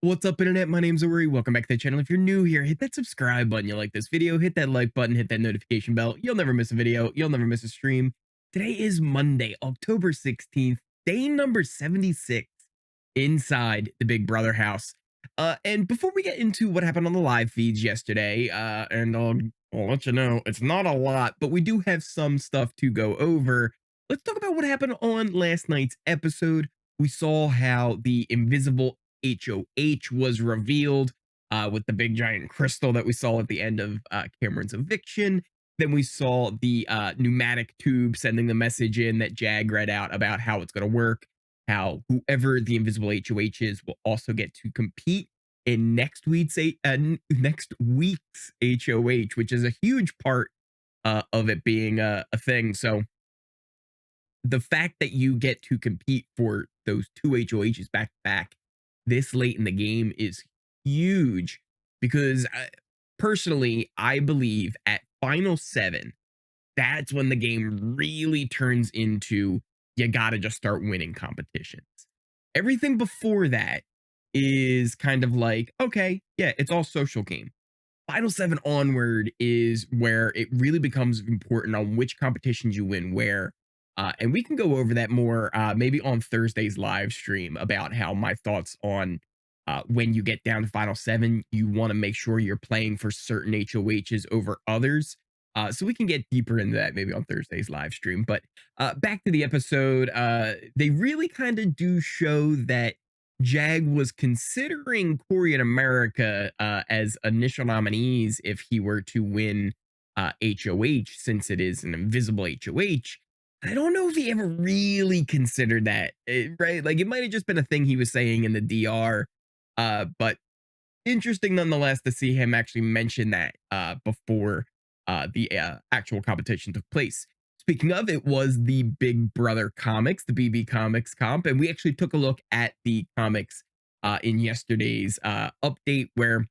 What's up, internet? My name's Uri. Welcome back to the channel. If you're new here, hit that subscribe button. You like this video, hit that like button, hit that notification bell. You'll never miss a video. You'll never miss a stream. Today is Monday, October 16th, day number 76 inside the Big Brother house. And before we get into what happened on the live feeds yesterday, I'll let you know, it's not a lot, but we do have some stuff to go over. Let's talk about what happened on last night's episode. We saw how the invisible HOH was revealed with the big giant crystal that we saw at the end of Cameron's eviction. Then we saw the pneumatic tube sending the message in that Jag read out about how it's going to work, how whoever the invisible HOH is will also get to compete in next week's HOH, which is a huge part of it being a thing. So the fact that you get to compete for those two HOHs back to back this late in the game is huge because personally, I believe at final 7, that's when the game really turns into you gotta just start winning competitions. Everything before that is kind of like, okay, yeah, it's all social game. Final 7 onward is where it really becomes important on which competitions you win where. And we can go over that more maybe on Thursday's live stream about how my thoughts on when you get down to final 7, you want to make sure you're playing for certain HOHs over others. So we can get deeper into that maybe on Thursday's live stream. But back to the episode, they really kind of do show that Jag was considering Cory and America as initial nominees if he were to win HOH, since it is an invisible HOH. I don't know if he ever really considered that, right? Like it might have just been a thing he was saying in the DR, but interesting nonetheless to see him actually mention that before the actual competition took place. Speaking of, it was the Big Brother comics, the BB Comics comp, and we actually took a look at the comics in yesterday's update where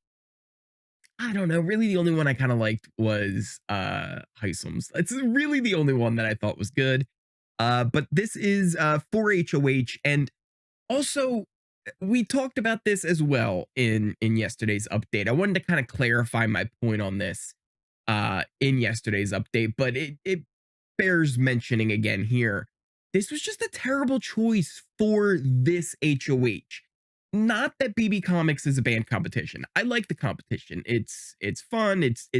I don't know, really the only one I kind of liked was Hisam's. It's really the only one that I thought was good. But this is for HOH, and also we talked about this as well in yesterday's update. I wanted to kind of clarify my point on this in yesterday's update, but it bears mentioning again here. This was just a terrible choice for this HOH. Not that BB Comics is a band competition. I like the competition. It's fun. It's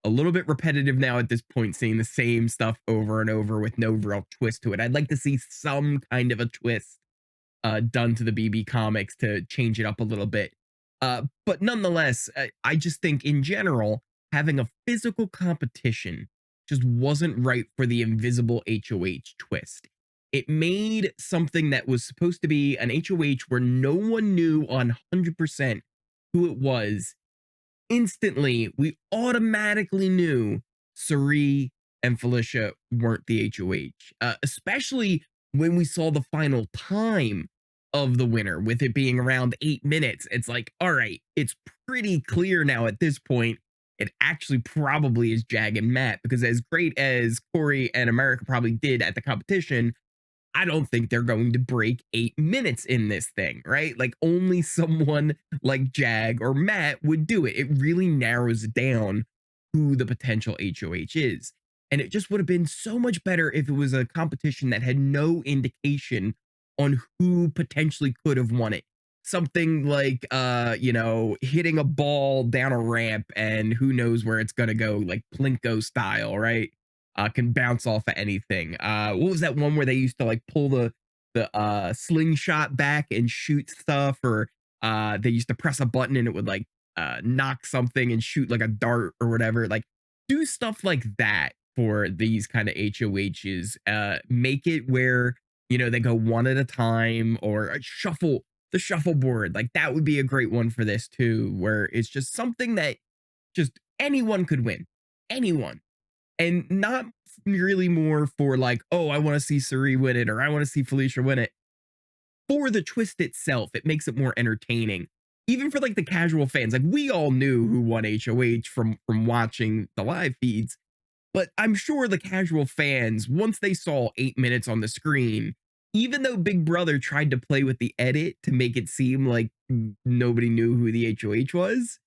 a little bit repetitive now at this point, seeing the same stuff over and over with no real twist to it. I'd like to see some kind of a twist done to the BB Comics to change it up a little bit. But nonetheless, I just think in general, having a physical competition just wasn't right for the invisible HOH twist. It made something that was supposed to be an HOH where no one knew 100% who it was. Instantly, we automatically knew Cirie and Felicia weren't the HOH, especially when we saw the final time of the winner, with it being around 8 minutes. It's like, all right, it's pretty clear now at this point. It actually probably is Jag and Matt, because as great as Cory and America probably did at the competition, I don't think they're going to break 8 minutes in this thing, right? Like only someone like Jag or Matt would do it. It really narrows down who the potential HOH is. And it just would have been so much better if it was a competition that had no indication on who potentially could have won it. Something like, hitting a ball down a ramp and who knows where it's going to go, like Plinko style, right? Can bounce off of anything. What was that one where they used to like pull the slingshot back and shoot stuff, or they used to press a button and it would like knock something and shoot like a dart or whatever. Like do stuff like that for these kind of HOHs. Make it where they go one at a time, or shuffle the shuffleboard. Like that would be a great one for this too, where it's just something that just anyone could win. Anyone. And not really more for like, oh, I want to see Cirie win it, or I want to see Felicia win it. For the twist itself, it makes it more entertaining. Even for like the casual fans, like we all knew who won HOH from watching the live feeds, but I'm sure the casual fans, once they saw 8 minutes on the screen, even though Big Brother tried to play with the edit to make it seem like nobody knew who the HOH was,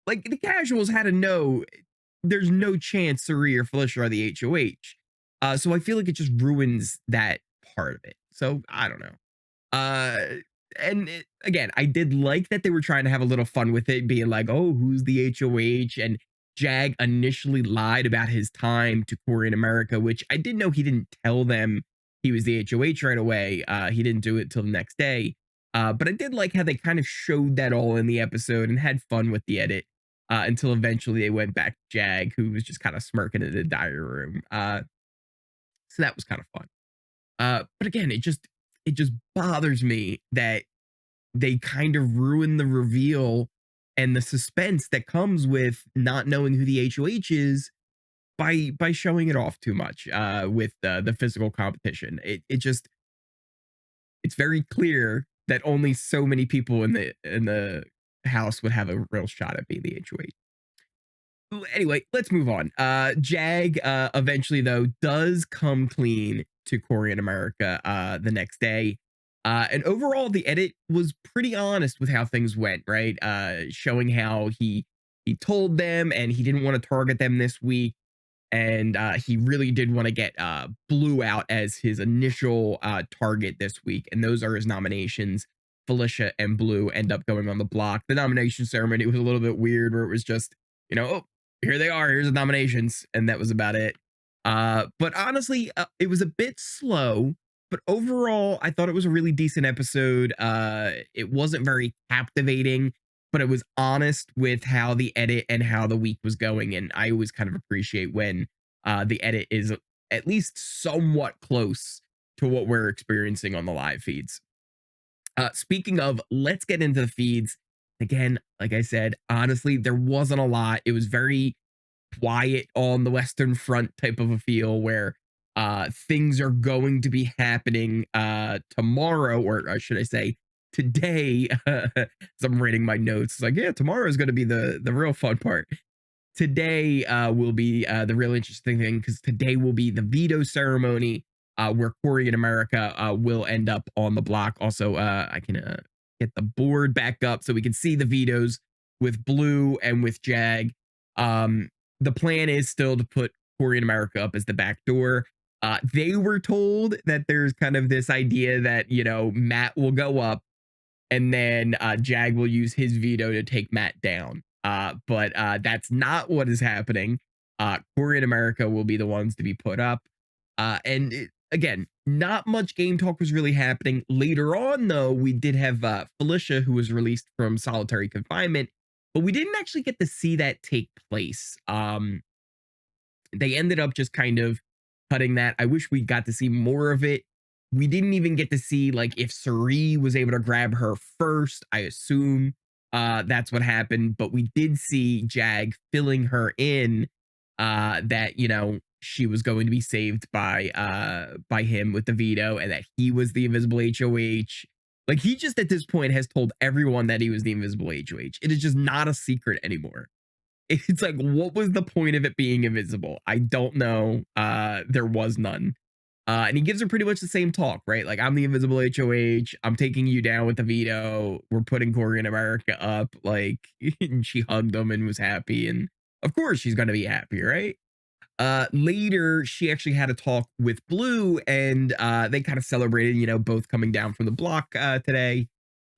like the casuals had to know there's no chance Cirie or Felicia are the HOH. So I feel like it just ruins that part of it. So I don't know. Uh, again, I did like that they were trying to have a little fun with it, being like, "Oh, who's the HOH?" And Jag initially lied about his time to Cory in America, which I didn't know he didn't tell them he was the HOH right away. He didn't do it till the next day. But I did like how they kind of showed that all in the episode and had fun with the edit until eventually they went back to Jag, who was just kind of smirking in the diary room. So that was kind of fun. But again, it just bothers me that they kind of ruin the reveal and the suspense that comes with not knowing who the HOH is by showing it off too much with the physical competition. It's very clear that only so many people in the house would have a real shot at being the HOH. Anyway, let's move on. Jag eventually though does come clean to Cory in America the next day. And overall the edit was pretty honest with how things went, right? Showing how he told them and he didn't want to target them this week. And he really did want to get Blue out as his initial target this week. And those are his nominations. Felicia and Blue end up going on the block. The nomination ceremony was a little bit weird where it was just, oh, here they are, here's the nominations. And that was about it. But honestly, it was a bit slow. But overall, I thought it was a really decent episode. It wasn't very captivating, but it was honest with how the edit and how the week was going. And I always kind of appreciate when the edit is at least somewhat close to what we're experiencing on the live feeds. Speaking of, let's get into the feeds. Again, like I said, honestly, there wasn't a lot. It was very quiet on the Western Front type of a feel where things are going to be happening tomorrow, or should I say today. As I'm reading my notes, it's like, yeah, tomorrow is going to be the real fun part. Today will be the real interesting thing, because today will be the veto ceremony where Cory in America will end up on the block. Also, I can get the board back up so we can see the vetoes with Blue and with Jag. The plan is still to put Cory in America up as the back door. They were told that there's kind of this idea that, Matt will go up and then Jag will use his veto to take Matt down. But that's not what is happening. Cory in America will be the ones to be put up. Again, not much game talk was really happening. Later on, though, we did have Felicia, who was released from solitary confinement, but we didn't actually get to see that take place. They ended up just kind of cutting that. I wish we got to see more of it. We didn't even get to see like if Cirie was able to grab her first. I assume that's what happened, but we did see Jag filling her in that she was going to be saved by him with the veto, and that he was the invisible HOH. Like, he just at this point has told everyone that he was the invisible HOH. It is just not a secret anymore. It's like, what was the point of it being invisible? I don't know. There was none. And he gives her pretty much the same talk, right? Like, I'm the invisible HOH. I'm taking you down with the veto. We're putting Cory in America up. Like, and she hugged him and was happy. And of course she's going to be happy, right? Later, she actually had a talk with Blue, and they kind of celebrated, both coming down from the block today.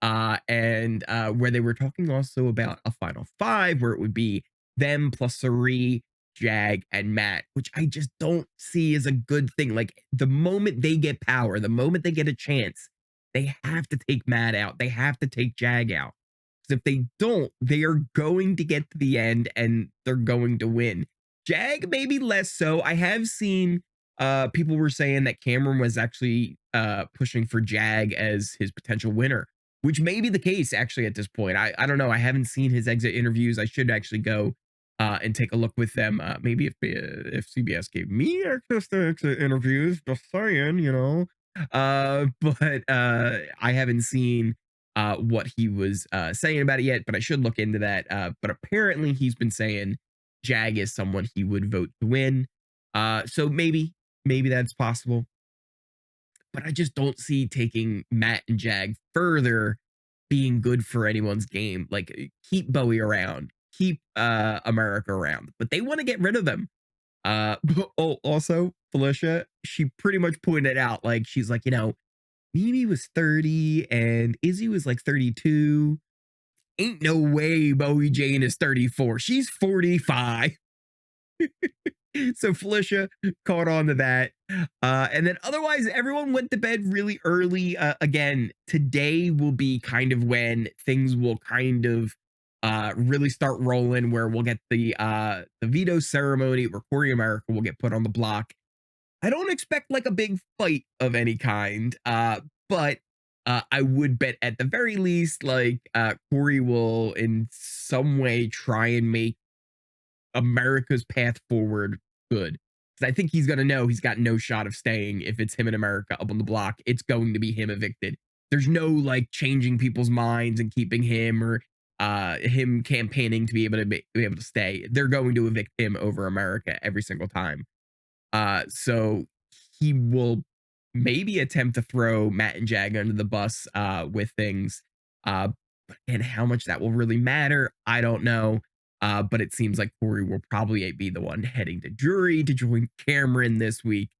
And where they were talking also about a final five, where it would be them plus Cirie, Jag, and Matt, which I just don't see as a good thing. Like, the moment they get power, the moment they get a chance, they have to take Matt out. They have to take Jag out. Because if they don't, they are going to get to the end and they're going to win. Jag, maybe less so. I have seen people were saying that Cameron was actually pushing for Jag as his potential winner, which may be the case actually at this point. I don't know. I haven't seen his exit interviews. I should actually go and take a look with them. Maybe if CBS gave me access to exit interviews, just saying, but I haven't seen what he was saying about it yet, but I should look into that. But apparently he's been saying Jag is someone he would vote to win. So maybe that's possible. but I just don't see taking Matt and Jag further being good for anyone's game. Like, keep Bowie around, keep America around, but they want to get rid of them. Oh, also Felicia, she pretty much pointed out, like, she's like, you know, Mimi was 30 and Izzy was like 32. Ain't no way Bowie Jane is 34. She's 45. So Felicia caught on to that. And then otherwise, everyone went to bed really early. Again, today will be kind of when things will kind of really start rolling, where we'll get the veto ceremony, where Cory America will get put on the block. I don't expect like a big fight of any kind, but I would bet at the very least, like, Cory will in some way try and make America's path forward good. Because I think he's going to know he's got no shot of staying if it's him in America up on the block. It's going to be him evicted. There's no like changing people's minds and keeping him, or him campaigning to be able to stay. They're going to evict him over America every single time. So he will maybe attempt to throw Matt and Jag under the bus with things. And how much that will really matter, I don't know. But it seems like Cory will probably be the one heading to jury to join Cameron this week.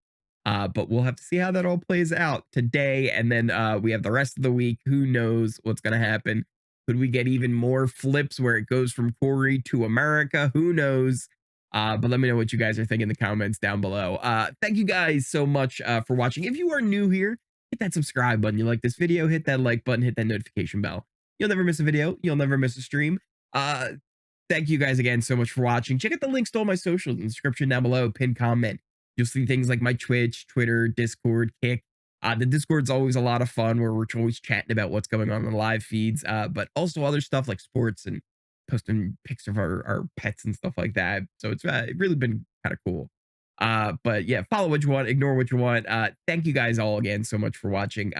But we'll have to see how that all plays out today. And then we have the rest of the week. Who knows what's going to happen? Could we get even more flips where it goes from Cory to America? Who knows? But let me know what you guys are thinking in the comments down below. Thank you guys so much for watching. If you are new here, hit that subscribe button. You like this video, hit that like button, hit that notification bell. You'll never miss a video. You'll never miss a stream. Thank you guys again so much for watching. Check out the links to all my socials in the description down below, pinned comment. You'll see things like my Twitch, Twitter, Discord, Kick. The Discord's always a lot of fun, where we're always chatting about what's going on in the live feeds, but also other stuff like sports and posting pics of our pets and stuff like that. So it's really been kind of cool. But yeah, follow what you want, ignore what you want. Thank you guys all again so much for watching.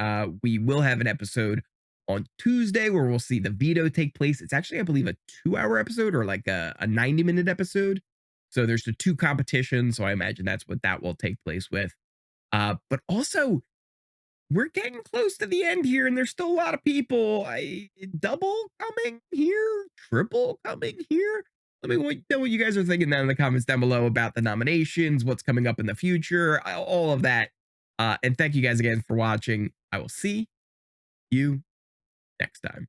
We will have an episode on Tuesday where we'll see the veto take place. It's actually, I believe, a 2-hour episode, or like a 90-minute episode. So there's the 2 competitions. So I imagine that's what that will take place with. But also, we're getting close to the end here, and there's still a lot of people. Double coming here, triple coming here. Let me know what you guys are thinking down in the comments down below about the nominations, what's coming up in the future, all of that. And thank you guys again for watching. I will see you next time.